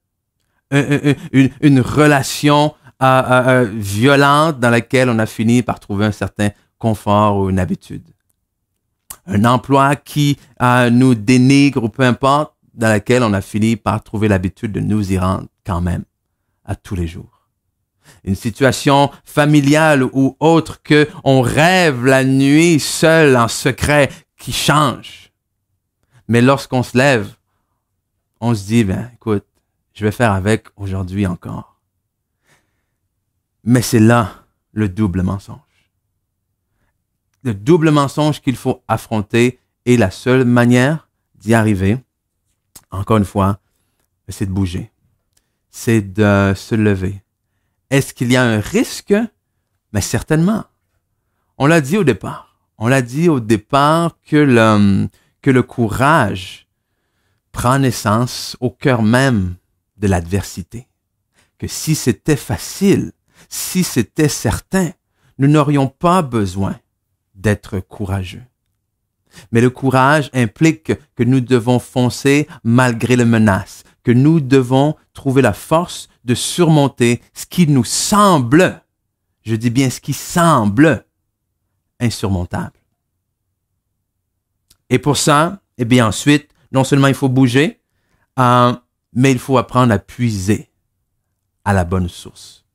Une relation violente dans laquelle on a fini par trouver un certain confort ou une habitude. Un emploi qui nous dénigre ou peu importe, dans laquelle on a fini par trouver l'habitude de nous y rendre quand même à tous les jours. Une situation familiale ou autre que on rêve la nuit seul en secret qui change. Mais lorsqu'on se lève, on se dit, écoute, je vais faire avec aujourd'hui encore. Mais c'est là le double mensonge. Le double mensonge qu'il faut affronter et la seule manière d'y arriver, encore une fois, c'est de bouger. C'est de se lever. Est-ce qu'il y a un risque? Mais certainement. On l'a dit au départ. On l'a dit au départ que le courage prend naissance au cœur même de l'adversité. Que si c'était facile, si c'était certain, nous n'aurions pas besoin d'être courageux. Mais le courage implique que nous devons foncer malgré les menaces, que nous devons trouver la force de surmonter ce qui nous semble, je dis bien ce qui semble, insurmontable. Et pour ça, ensuite, non seulement il faut bouger, mais il faut apprendre à puiser à la bonne source.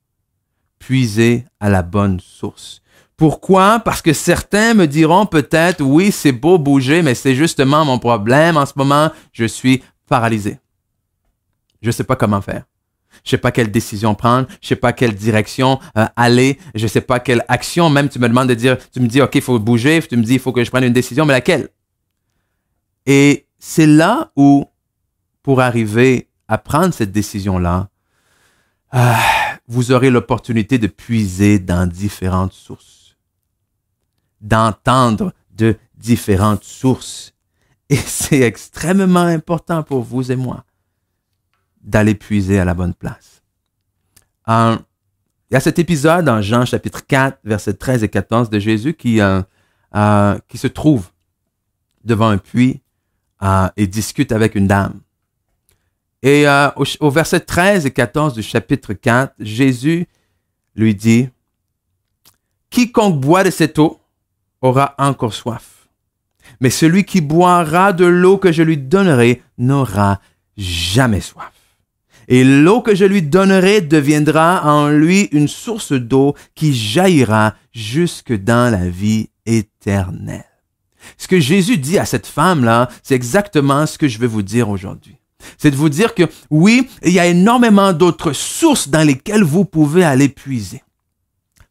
Puiser à la bonne source. Pourquoi? Parce que certains me diront peut-être, oui, c'est beau bouger, mais c'est justement mon problème en ce moment, je suis paralysé. Je ne sais pas comment faire. Je ne sais pas quelle décision prendre, je ne sais pas quelle direction aller, je ne sais pas quelle action, même tu me demandes de dire, tu me dis, OK, il faut bouger, tu me dis, il faut que je prenne une décision, mais laquelle? Et c'est là où, pour arriver à prendre cette décision-là, vous aurez l'opportunité de puiser dans différentes sources, d'entendre de différentes sources. Et c'est extrêmement important pour vous et moi d'aller puiser à la bonne place. Il y a cet épisode dans Jean chapitre 4, versets 13 et 14 de Jésus qui se trouve devant un puits et discute avec une dame. Et au verset 13 et 14 du chapitre 4, Jésus lui dit, « Quiconque boit de cette eau aura encore soif. Mais celui qui boira de l'eau que je lui donnerai n'aura jamais soif. Et l'eau que je lui donnerai deviendra en lui une source d'eau qui jaillira jusque dans la vie éternelle. » Ce que Jésus dit à cette femme-là, c'est exactement ce que je vais vous dire aujourd'hui. C'est de vous dire que oui, il y a énormément d'autres sources dans lesquelles vous pouvez aller puiser.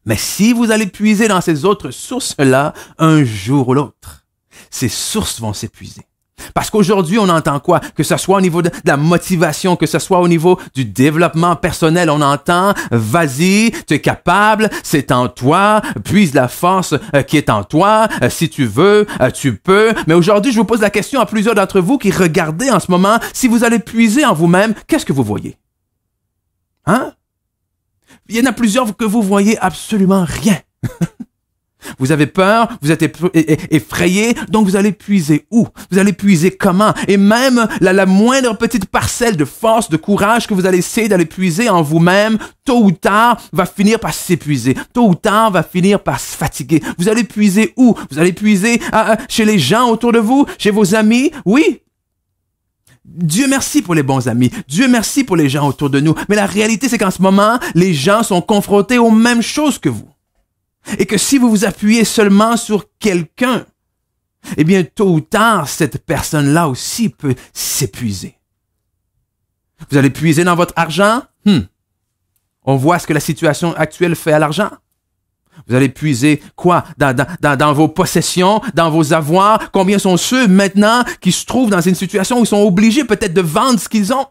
Mais si vous allez puiser dans ces autres sources-là, un jour ou l'autre, ces sources vont s'épuiser. Parce qu'aujourd'hui, on entend quoi? Que ce soit au niveau de la motivation, que ce soit au niveau du développement personnel, on entend « Vas-y, tu es capable, c'est en toi, puise la force qui est en toi, si tu veux, tu peux. » Mais aujourd'hui, je vous pose la question à plusieurs d'entre vous qui regardez en ce moment, si vous allez puiser en vous-même, qu'est-ce que vous voyez? Hein? Il y en a plusieurs que vous voyez absolument rien. Vous avez peur, vous êtes effrayé, donc vous allez puiser où? Vous allez puiser comment? Et même la moindre petite parcelle de force, de courage que vous allez essayer d'aller puiser en vous-même, tôt ou tard, va finir par s'épuiser. Tôt ou tard, va finir par se fatiguer. Vous allez puiser où? Vous allez puiser chez les gens autour de vous, chez vos amis? Oui. Dieu merci pour les bons amis. Dieu merci pour les gens autour de nous. Mais la réalité, c'est qu'en ce moment, les gens sont confrontés aux mêmes choses que vous. Et que si vous vous appuyez seulement sur quelqu'un, eh bien, tôt ou tard, cette personne-là aussi peut s'épuiser. Vous allez puiser dans votre argent? On voit ce que la situation actuelle fait à l'argent. Vous allez puiser quoi? Dans vos possessions, dans vos avoirs? Combien sont ceux maintenant qui se trouvent dans une situation où ils sont obligés peut-être de vendre ce qu'ils ont?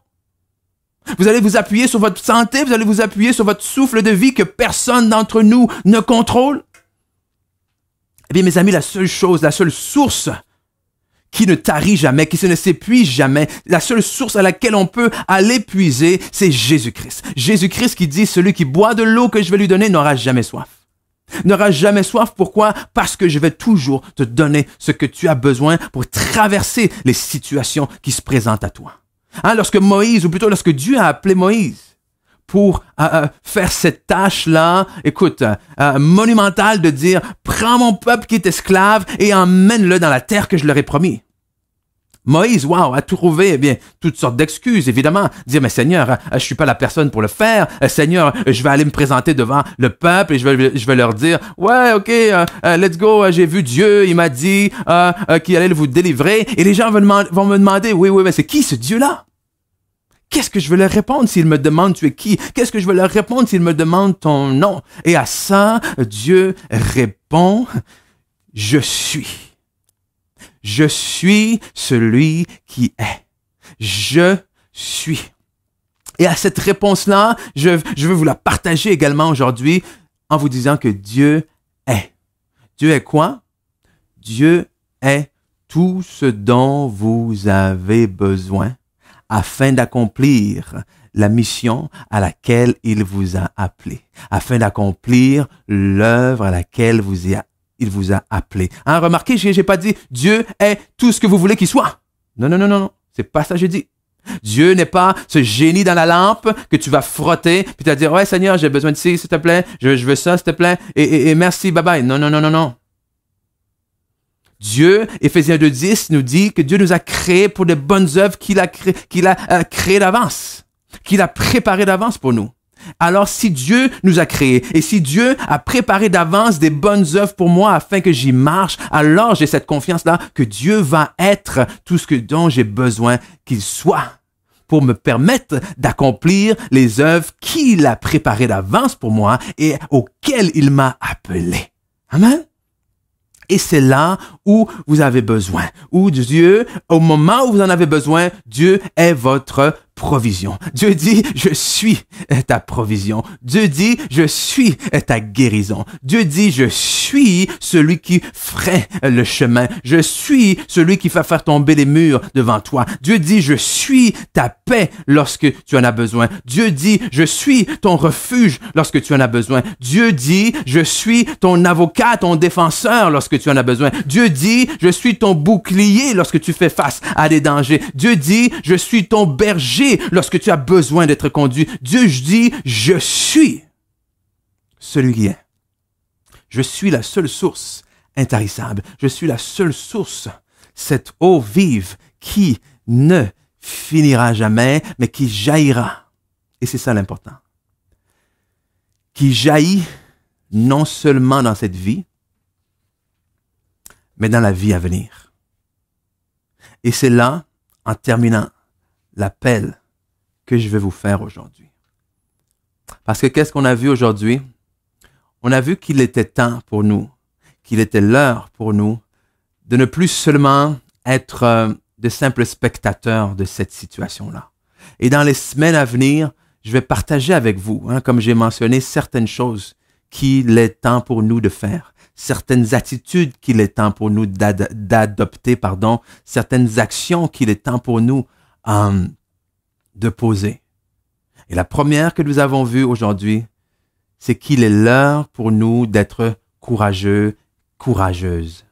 Vous allez vous appuyer sur votre santé, vous allez vous appuyer sur votre souffle de vie que personne d'entre nous ne contrôle. Eh bien, mes amis, la seule source qui ne tarit jamais, qui ne s'épuise jamais, la seule source à laquelle on peut aller puiser, c'est Jésus-Christ. Jésus-Christ qui dit, celui qui boit de l'eau que je vais lui donner n'aura jamais soif. N'aura jamais soif, pourquoi? Parce que je vais toujours te donner ce que tu as besoin pour traverser les situations qui se présentent à toi. Lorsque Moïse, ou plutôt lorsque Dieu a appelé Moïse pour faire cette tâche-là, écoute, monumentale de dire, prends mon peuple qui est esclave et emmène-le dans la terre que je leur ai promis. Moïse, a trouvé, toutes sortes d'excuses, évidemment. Dire, mais Seigneur, je suis pas la personne pour le faire. Seigneur, je vais aller me présenter devant le peuple et je vais leur dire, ouais, ok, let's go, j'ai vu Dieu, il m'a dit qu'il allait vous délivrer. Et les gens vont me demander, oui, mais c'est qui ce Dieu-là? Qu'est-ce que je vais leur répondre s'ils me demandent tu es qui? Qu'est-ce que je vais leur répondre s'ils me demandent ton nom? Et à ça, Dieu répond, je suis. Je suis celui qui est. Je suis. Et à cette réponse-là, je veux vous la partager également aujourd'hui en vous disant que Dieu est. Dieu est quoi? Dieu est tout ce dont vous avez besoin afin d'accomplir la mission à laquelle il vous a appelé, afin d'accomplir l'œuvre à laquelle il vous a appelé. Remarquez, j'ai pas dit Dieu est tout ce que vous voulez qu'il soit. Non. C'est pas ça que j'ai dit. Dieu n'est pas ce génie dans la lampe que tu vas frotter puis tu vas dire ouais Seigneur, j'ai besoin de ci, s'il te plaît, je veux ça, s'il te plaît, et merci, bye bye. Non. Dieu, Éphésiens 2:10 nous dit que Dieu nous a créés pour de bonnes œuvres qu'il a créées d'avance, qu'il a préparées d'avance pour nous. Alors, si Dieu nous a créés et si Dieu a préparé d'avance des bonnes œuvres pour moi afin que j'y marche, alors j'ai cette confiance-là que Dieu va être tout ce dont j'ai besoin qu'il soit pour me permettre d'accomplir les œuvres qu'il a préparées d'avance pour moi et auxquelles il m'a appelé. Amen. Et c'est là où vous avez besoin, où Dieu, au moment où vous en avez besoin, Dieu est votre provision. Dieu dit, je suis ta provision. Dieu dit, je suis ta guérison. Dieu dit, je suis celui qui ferait le chemin. Je suis celui qui va faire tomber les murs devant toi. Dieu dit, je suis ta paix lorsque tu en as besoin. Dieu dit, je suis ton refuge lorsque tu en as besoin. Dieu dit, je suis ton avocat, ton défenseur lorsque tu en as besoin. Dieu dit, je suis ton bouclier lorsque tu fais face à des dangers. Dieu dit, je suis ton berger lorsque tu as besoin d'être conduit. Dieu dit, je suis celui qui est. Je suis la seule source intarissable. Je suis la seule source, cette eau vive qui ne finira jamais, mais qui jaillira. Et c'est ça l'important. Qui jaillit non seulement dans cette vie, mais dans la vie à venir. Et c'est là, en terminant, l'appel que je vais vous faire aujourd'hui. Parce que qu'est-ce qu'on a vu aujourd'hui? On a vu qu'il était temps pour nous, qu'il était l'heure pour nous de ne plus seulement être de simple spectateur de cette situation-là. Et dans les semaines à venir, je vais partager avec vous, comme j'ai mentionné, certaines choses qu'il est temps pour nous de faire, certaines attitudes qu'il est temps pour nous d'adopter, certaines actions qu'il est temps pour nous de poser. Et la première que nous avons vue aujourd'hui, c'est qu'il est l'heure pour nous d'être courageux, courageuses.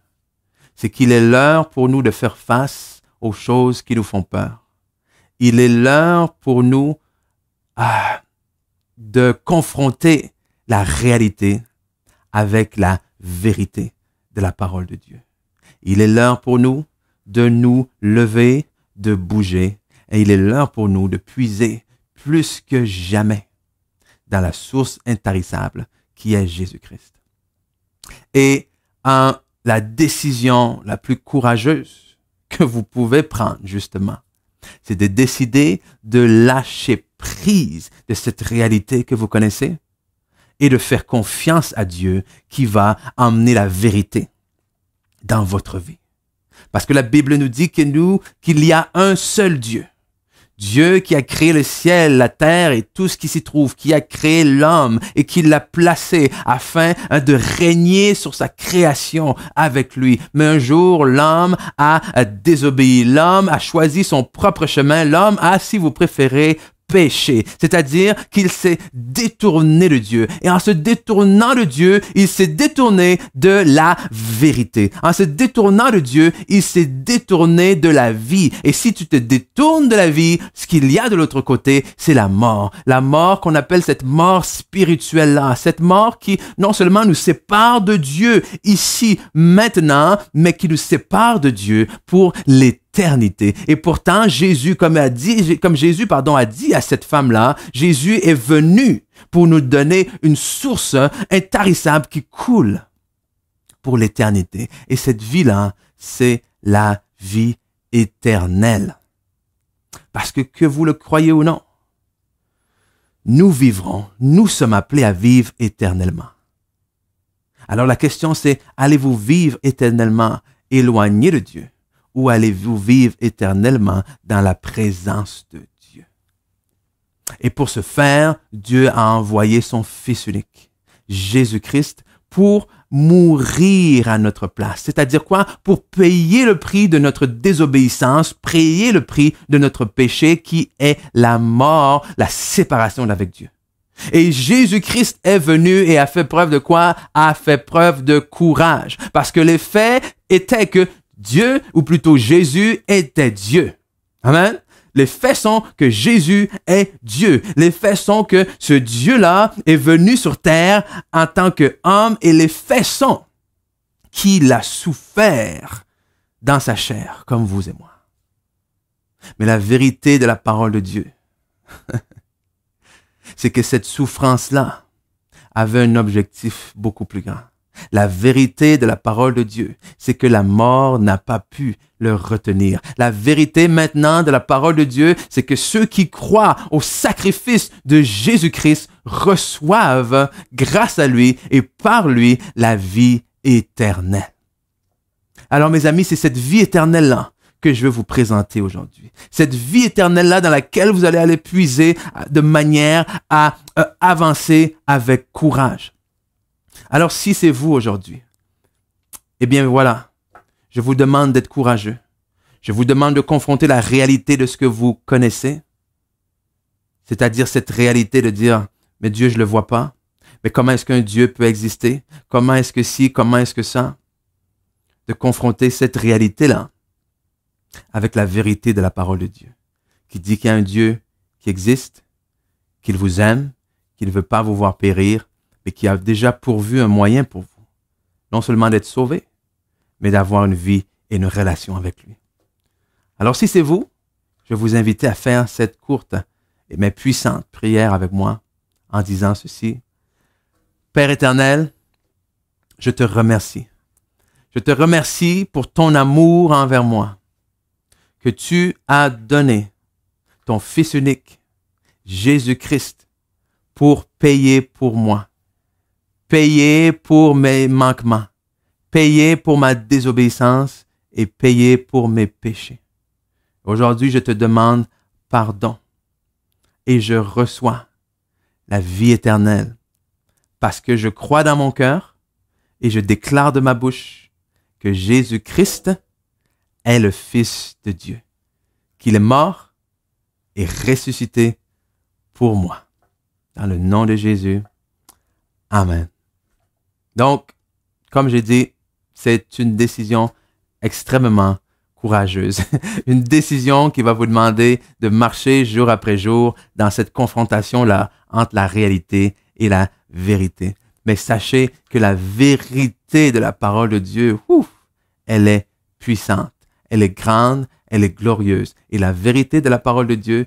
C'est qu'il est l'heure pour nous de faire face aux choses qui nous font peur. Il est l'heure pour nous de confronter la réalité avec la vérité de la parole de Dieu. Il est l'heure pour nous de nous lever, de bouger, et il est l'heure pour nous de puiser plus que jamais dans la source intarissable qui est Jésus-Christ. Et la décision la plus courageuse que vous pouvez prendre, justement, c'est de décider de lâcher prise de cette réalité que vous connaissez et de faire confiance à Dieu qui va emmener la vérité dans votre vie. Parce que la Bible nous dit qu'il y a un seul Dieu. Dieu qui a créé le ciel, la terre et tout ce qui s'y trouve, qui a créé l'homme et qui l'a placé afin de régner sur sa création avec lui. Mais un jour, l'homme a désobéi. L'homme a choisi son propre chemin. L'homme a, si vous préférez, péché, c'est-à-dire qu'il s'est détourné de Dieu. Et en se détournant de Dieu, il s'est détourné de la vérité. En se détournant de Dieu, il s'est détourné de la vie. Et si tu te détournes de la vie, ce qu'il y a de l'autre côté, c'est la mort. La mort qu'on appelle cette mort spirituelle-là. Cette mort qui non seulement nous sépare de Dieu ici, maintenant, mais qui nous sépare de Dieu pour l'éternité. Et pourtant, Jésus, comme Jésus a dit à cette femme-là, Jésus est venu pour nous donner une source intarissable qui coule pour l'éternité. Et cette vie-là, c'est la vie éternelle. Parce que vous le croyez ou non, nous sommes appelés à vivre éternellement. Alors la question c'est, allez-vous vivre éternellement éloigné de Dieu? Ou allez-vous vivre éternellement dans la présence de Dieu? Et pour ce faire, Dieu a envoyé son Fils unique, Jésus-Christ, pour mourir à notre place. C'est-à-dire quoi? Pour payer le prix de notre désobéissance, payer le prix de notre péché qui est la mort, la séparation d'avec Dieu. Et Jésus-Christ est venu et a fait preuve de quoi? A fait preuve de courage. Parce que les faits étaient que Dieu, ou plutôt Jésus, était Dieu. Amen. Les faits sont que Jésus est Dieu. Les faits sont que ce Dieu-là est venu sur terre en tant qu'homme et les faits sont qu'il a souffert dans sa chair, comme vous et moi. Mais la vérité de la parole de Dieu, c'est que cette souffrance-là avait un objectif beaucoup plus grand. La vérité de la parole de Dieu, c'est que la mort n'a pas pu le retenir. La vérité maintenant de la parole de Dieu, c'est que ceux qui croient au sacrifice de Jésus-Christ reçoivent, grâce à lui et par lui, la vie éternelle. Alors mes amis, c'est cette vie éternelle-là que je veux vous présenter aujourd'hui. Cette vie éternelle-là dans laquelle vous allez aller puiser de manière à avancer avec courage. Alors, si c'est vous aujourd'hui, eh bien voilà, je vous demande d'être courageux. Je vous demande de confronter la réalité de ce que vous connaissez, c'est-à-dire cette réalité de dire, mais Dieu, je le vois pas. Mais comment est-ce qu'un Dieu peut exister? Comment est-ce que ci? Comment est-ce que ça? De confronter cette réalité-là avec la vérité de la parole de Dieu, qui dit qu'il y a un Dieu qui existe, qu'il vous aime, qu'il ne veut pas vous voir périr, et qui a déjà pourvu un moyen pour vous, non seulement d'être sauvé, mais d'avoir une vie et une relation avec lui. Alors si c'est vous, je vais vous inviter à faire cette courte mais puissante prière avec moi en disant ceci. Père éternel, je te remercie. Je te remercie pour ton amour envers moi, que tu as donné ton Fils unique, Jésus-Christ, pour payer pour moi. Payer pour mes manquements, payer pour ma désobéissance et payer pour mes péchés. Aujourd'hui, je te demande pardon et je reçois la vie éternelle parce que je crois dans mon cœur et je déclare de ma bouche que Jésus-Christ est le Fils de Dieu, qu'il est mort et ressuscité pour moi. Dans le nom de Jésus, Amen. Donc, comme j'ai dit, c'est une décision extrêmement courageuse. Une décision qui va vous demander de marcher jour après jour dans cette confrontation-là entre la réalité et la vérité. Mais sachez que la vérité de la parole de Dieu, elle est puissante, elle est grande, elle est glorieuse. Et la vérité de la parole de Dieu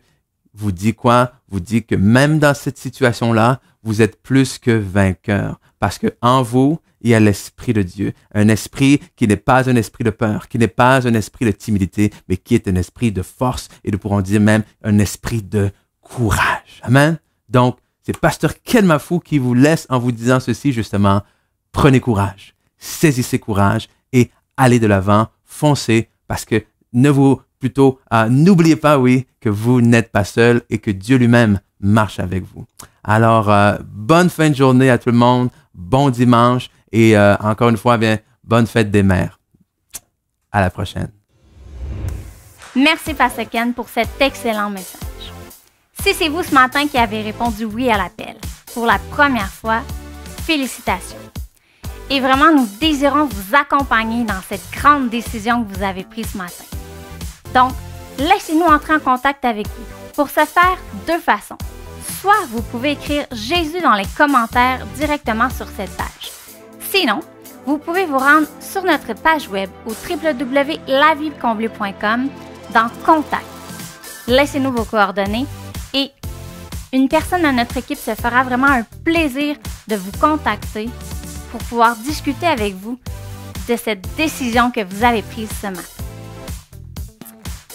vous dit quoi? Vous dit que même dans cette situation-là, vous êtes plus que vainqueur. Parce que en vous, il y a l'Esprit de Dieu. Un esprit qui n'est pas un esprit de peur, qui n'est pas un esprit de timidité, mais qui est un esprit de force et nous pourrons dire même un esprit de courage. Amen. Donc, c'est Pasteur Ken Mafou qui vous laisse en vous disant ceci justement. Prenez courage, saisissez courage et allez de l'avant, foncez parce que n'oubliez pas, que vous n'êtes pas seul et que Dieu lui-même marche avec vous. Alors, bonne fin de journée à tout le monde, bon dimanche et encore une fois, bonne fête des mères. À la prochaine. Merci, Pasteur Ken, pour cet excellent message. Si c'est vous ce matin qui avez répondu oui à l'appel, pour la première fois, félicitations. Et vraiment, nous désirons vous accompagner dans cette grande décision que vous avez prise ce matin. Donc, laissez-nous entrer en contact avec vous. Pour ce faire, deux façons. Soit vous pouvez écrire Jésus dans les commentaires directement sur cette page. Sinon, vous pouvez vous rendre sur notre page web au www.lavivecomblée.com dans Contact. Laissez-nous vos coordonnées et une personne de notre équipe se fera vraiment un plaisir de vous contacter pour pouvoir discuter avec vous de cette décision que vous avez prise ce matin.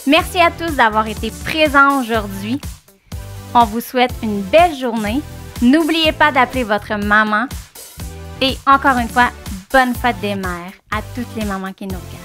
Merci à tous d'avoir été présents aujourd'hui. On vous souhaite une belle journée. N'oubliez pas d'appeler votre maman. Et encore une fois, bonne fête des mères à toutes les mamans qui nous regardent.